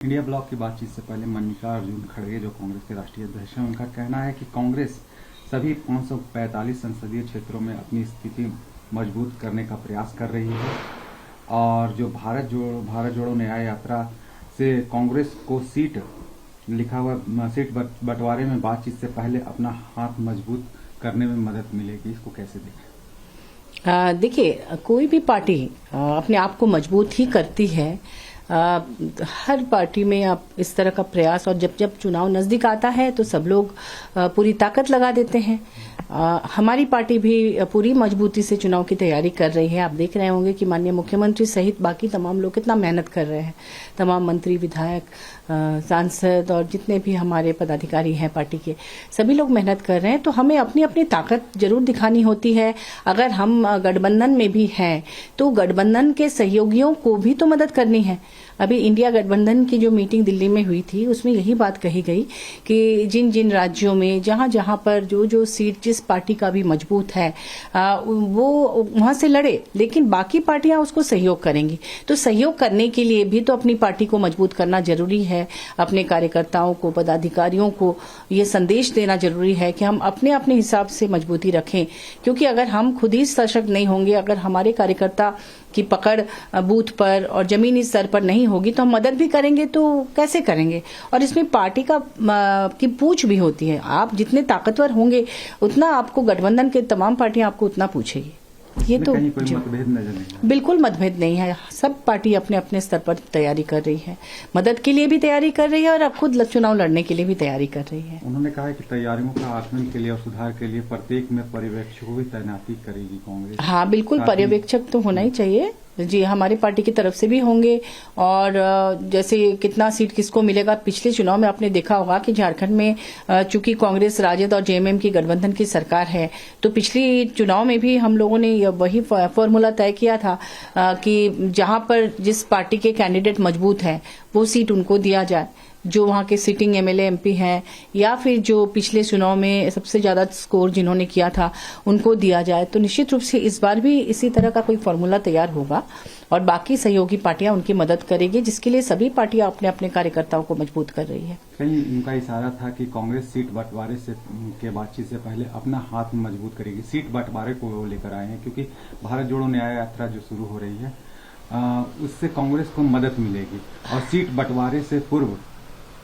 India block की बातचीत से पहले मल्लिकार्जुन खड़गे जो कांग्रेस के राष्ट्रीय अध्यक्ष हैं, उनका कहना है कि कांग्रेस सभी 545 संसदीय क्षेत्रों में अपनी स्थिति मजबूत करने का प्रयास कर रही है और जो भारत जोड़ो न्याय यात्रा से कांग्रेस को सीट बंटवारे में बातचीत से पहले अपना हाथ मजबूत करने में मदद मिलेगी। इसको कैसे देखें? देखिए, कोई भी पार्टी अपने आप को मजबूत ही करती है। हर पार्टी में आप इस तरह का प्रयास, और जब जब चुनाव नजदीक आता है तो सब लोग पूरी ताकत लगा देते हैं। हमारी पार्टी भी पूरी मजबूती से चुनाव की तैयारी कर रही है। आप देख रहे होंगे कि माननीय मुख्यमंत्री सहित बाकी तमाम लोग कितना मेहनत कर रहे हैं। तमाम मंत्री, विधायक, सांसद और जितने भी हमारे पदाधिकारी हैं पार्टी के, सभी लोग मेहनत कर रहे हैं। तो हमें अपनी अपनी ताकत जरूर दिखानी होती है। अगर हम गठबंधन में भी हैं तो गठबंधन के सहयोगियों को भी तो मदद करनी है। अभी इंडिया गठबंधन की जो मीटिंग दिल्ली में हुई थी उसमें यही बात कही गई कि जिन जिन राज्यों में जहां पर जो सीट जिस पार्टी का भी मजबूत है वो वहां से लड़े, लेकिन बाकी पार्टियां उसको सहयोग करेंगी। तो सहयोग करने के लिए भी तो अपनी पार्टी को मजबूत करना जरूरी है। अपने कार्यकर्ताओं को, पदाधिकारियों को ये संदेश देना जरूरी है कि हम अपने अपने हिसाब से मजबूती रखें, क्योंकि अगर हम खुद ही सशक्त नहीं होंगे, अगर हमारे कार्यकर्ता की पकड़ बूथ पर और जमीनी स्तर पर नहीं होगी तो हम मदद भी करेंगे तो कैसे करेंगे। और इसमें पार्टी की पूछ भी होती है। आप जितने ताकतवर होंगे उतना आपको गठबंधन के तमाम पार्टियां आपको उतना पूछेगी। ये तो कोई मतभेद नजर नहीं, बिल्कुल मतभेद नहीं है। सब पार्टी अपने अपने स्तर पर तैयारी कर रही है, मदद के लिए भी तैयारी कर रही है और अब खुद चुनाव लड़ने के लिए भी तैयारी कर रही है। उन्होंने कहा कि तैयारियों का आकलन के लिए और सुधार के लिए प्रत्येक में पर्यवेक्षकों की तैनाती करेगी कांग्रेस। हाँ, बिल्कुल, पर्यवेक्षक तो होना ही चाहिए जी। हमारी पार्टी की तरफ से भी होंगे। और जैसे कितना सीट किसको मिलेगा, पिछले चुनाव में आपने देखा होगा कि झारखंड में चूंकि कांग्रेस, राजद और जेएमएम की गठबंधन की सरकार है, तो पिछली चुनाव में भी हम लोगों ने वही फॉर्मूला तय किया था कि जहां पर जिस पार्टी के कैंडिडेट मजबूत हैं वो सीट उनको दिया जाए, जो वहां के सिटिंग एमएलए एमपी हैं, या फिर जो पिछले चुनाव में सबसे ज्यादा स्कोर जिन्होंने किया था उनको दिया जाए। तो निश्चित रूप से इस बार भी इसी तरह का कोई फॉर्मूला तैयार होगा और बाकी सहयोगी पार्टियां उनकी मदद करेगी, जिसके लिए सभी पार्टियां अपने अपने कार्यकर्ताओं को मजबूत कर रही है। कहीं उनका इशारा था कि कांग्रेस सीट बंटवारे से के बातचीत से पहले अपना हाथ मजबूत करेगी। सीट बंटवारे को वो लेकर आए हैं क्योंकि भारत जोड़ो न्याय यात्रा जो शुरू हो रही है उससे कांग्रेस को मदद मिलेगी और सीट बंटवारे से पूर्व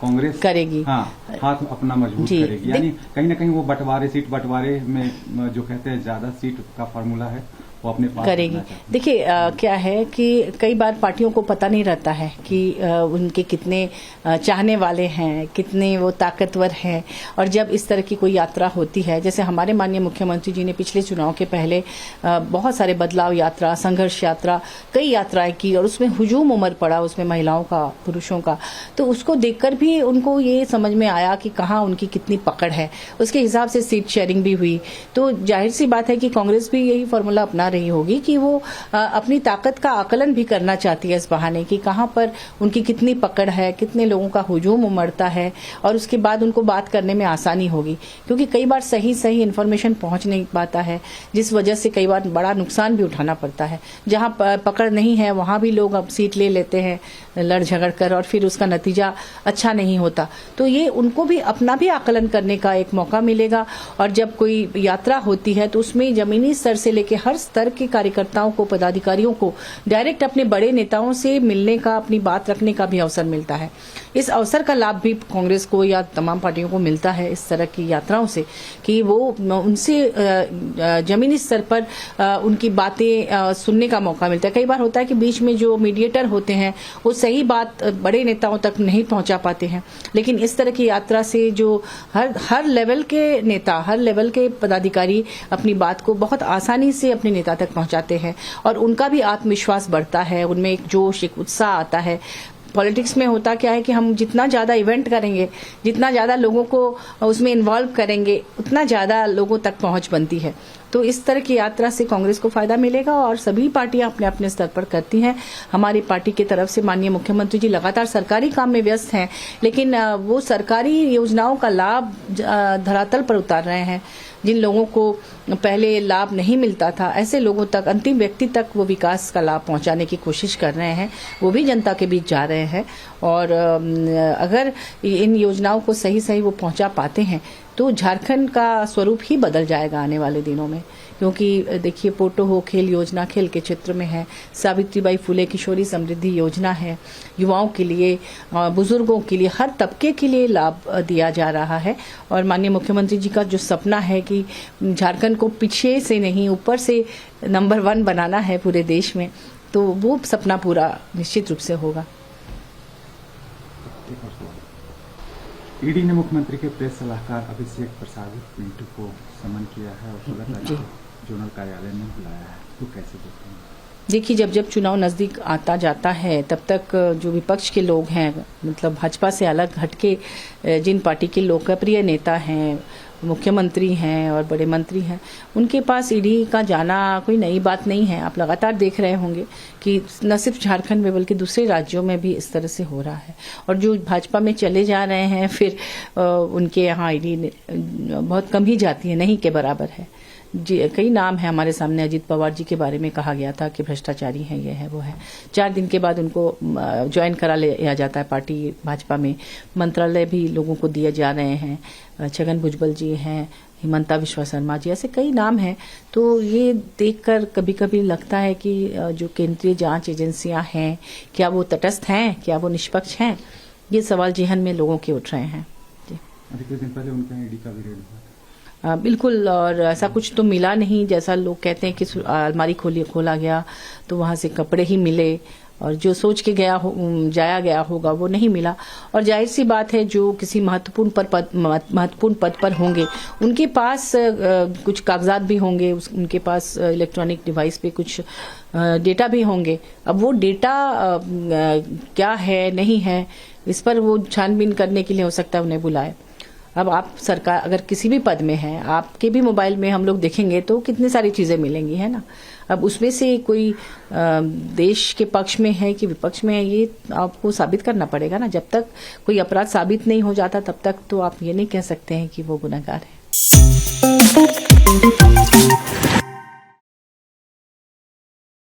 कांग्रेस करेगी, हाँ, हाथ अपना मजबूत करेगी। यानी कहीं ना कहीं वो सीट बंटवारे में जो कहते हैं ज्यादा सीट का फॉर्मूला है वो अपने पास करेगी। देखिए, क्या है कि कई बार पार्टियों को पता नहीं रहता है कि उनके कितने चाहने वाले हैं, कितने वो ताकतवर हैं। और जब इस तरह की कोई यात्रा होती है, जैसे हमारे माननीय मुख्यमंत्री जी ने पिछले चुनाव के पहले बहुत सारे बदलाव यात्रा, संघर्ष यात्रा, कई यात्राएं की और उसमें हुजूम उमड़ पड़ा, उसमें महिलाओं का, पुरुषों का। तो उसको देखकर भी उनको ये समझ में आया कि कहाँ उनकी कितनी पकड़ है, उसके हिसाब से सीट शेयरिंग भी हुई। तो जाहिर सी बात है कि कांग्रेस भी यही फॉर्मूला अपना रही होगी कि वो अपनी ताकत का आकलन भी करना चाहती है इस बहाने कि कहां पर उनकी कितनी पकड़ है, कितने लोगों का हुजूम उमड़ता है, और उसके बाद उनको बात करने में आसानी होगी। क्योंकि कई बार सही इन्फॉर्मेशन पहुंच नहीं पाता है, जिस वजह से कई बार बड़ा नुकसान भी उठाना पड़ता है। जहां पकड़ नहीं है वहां भी लोग अब सीट ले लेते हैं लड़ झगड़ कर, और फिर उसका नतीजा अच्छा नहीं होता। तो ये उनको भी अपना भी आकलन करने का एक मौका मिलेगा। और जब कोई यात्रा होती है तो उसमें जमीनी स्तर से लेकर हर स्तर के कार्यकर्ताओं को, पदाधिकारियों को डायरेक्ट अपने बड़े नेताओं से मिलने का, अपनी बात रखने का भी अवसर मिलता है। इस अवसर का लाभ भी कांग्रेस को या तमाम पार्टियों को मिलता है इस तरह की यात्राओं से कि वो उनसे जमीनी स्तर पर उनकी बातें सुनने का मौका मिलता है। कई बार होता है कि बीच में जो मीडिएटर होते हैं वो सही बात बड़े नेताओं तक नहीं पहुंचा पाते हैं, लेकिन इस तरह की यात्रा से जो हर लेवल के नेता, हर लेवल के पदाधिकारी अपनी बात को बहुत आसानी से अपने नेता तक पहुंचाते हैं और उनका भी आत्मविश्वास बढ़ता है, उनमें एक जोश, एक उत्साह आता है। पॉलिटिक्स में होता क्या है कि हम जितना ज्यादा इवेंट करेंगे, जितना ज्यादा लोगों को उसमें इन्वॉल्व करेंगे, उतना ज्यादा लोगों तक पहुंच बनती है। तो इस तरह की यात्रा से कांग्रेस को फायदा मिलेगा और सभी पार्टियां अपने अपने स्तर पर करती हैं। हमारी पार्टी की तरफ से माननीय मुख्यमंत्री जी लगातार सरकारी काम में व्यस्त हैं, लेकिन वो सरकारी योजनाओं का लाभ धरातल पर उतार रहे हैं। जिन लोगों को पहले लाभ नहीं मिलता था, ऐसे लोगों तक, अंतिम व्यक्ति तक वो विकास का लाभ पहुंचाने की कोशिश कर रहे हैं। वो भी जनता के बीच जा रहे हैं और अगर इन योजनाओं को सही सही वो पहुंचा पाते हैं तो झारखंड का स्वरूप ही बदल जाएगा आने वाले दिनों में। क्योंकि देखिए, पोटो हो खेल योजना खेल के क्षेत्र में है, सावित्रीबाई फुले किशोरी समृद्धि योजना है, युवाओं के लिए, बुजुर्गों के लिए, हर तबके के लिए लाभ दिया जा रहा है। और माननीय मुख्यमंत्री जी का जो सपना है कि झारखंड को पीछे से नहीं ऊपर से नंबर 1 बनाना है पूरे देश में, तो वो सपना पूरा निश्चित रूप से होगा। ईडी ने मुख्यमंत्री के प्रेस सलाहकार अभिषेक प्रसाद मिंटू को समन किया है और 16 तारीख को जोनल कार्यालय में बुलाया है, तो कैसे देखते हैं? देखिए, जब जब चुनाव नजदीक आता जाता है तब तक जो विपक्ष के लोग हैं, मतलब भाजपा से अलग हटके जिन पार्टी के लोकप्रिय नेता हैं, मुख्यमंत्री हैं और बड़े मंत्री हैं, उनके पास ईडी का जाना कोई नई बात नहीं है। आप लगातार देख रहे होंगे कि न सिर्फ झारखंड में बल्कि दूसरे राज्यों में भी इस तरह से हो रहा है। और जो भाजपा में चले जा रहे हैं फिर उनके यहाँ ईडी बहुत कम ही जाती है, नहीं के बराबर है। जी, कई नाम है हमारे सामने। अजित पवार जी के बारे में कहा गया था कि भ्रष्टाचारी हैं, ये है वो है। 4 दिन के बाद उनको ज्वाइन करा लिया जाता है पार्टी भाजपा में। मंत्रालय भी लोगों को दिए जा रहे हैं। छगन भुजबल जी हैं, हिमंता विश्वा शर्मा जी, ऐसे कई नाम हैं। तो ये देखकर कभी कभी लगता है कि जो केंद्रीय जांच एजेंसियां हैं, क्या वो तटस्थ हैं, क्या वो निष्पक्ष हैं? ये सवाल जेहन में लोगों के उठ रहे हैं। जी, अभी कुछ दिन पहले उनके ईडी का भी रेड हुआ। बिल्कुल, और ऐसा कुछ तो मिला नहीं जैसा लोग कहते हैं कि अलमारी खोला गया तो वहां से कपड़े ही मिले और जो सोच के जाया गया होगा वो नहीं मिला। और जाहिर सी बात है, जो किसी महत्वपूर्ण पद पर होंगे उनके पास कुछ कागजात भी होंगे, उनके पास इलेक्ट्रॉनिक डिवाइस पे कुछ डेटा भी होंगे। अब वो डेटा क्या है नहीं है, इस पर वो छानबीन करने के लिए हो सकता है उन्हें बुलाए। अब आप सरकार अगर किसी भी पद में हैं, आपके भी मोबाइल में हम लोग देखेंगे तो कितनी सारी चीजें मिलेंगी, है ना। अब उसमें से कोई देश के पक्ष में है कि विपक्ष में है, ये आपको साबित करना पड़ेगा ना। जब तक कोई अपराध साबित नहीं हो जाता तब तक तो आप ये नहीं कह सकते हैं कि वो गुनहगार है।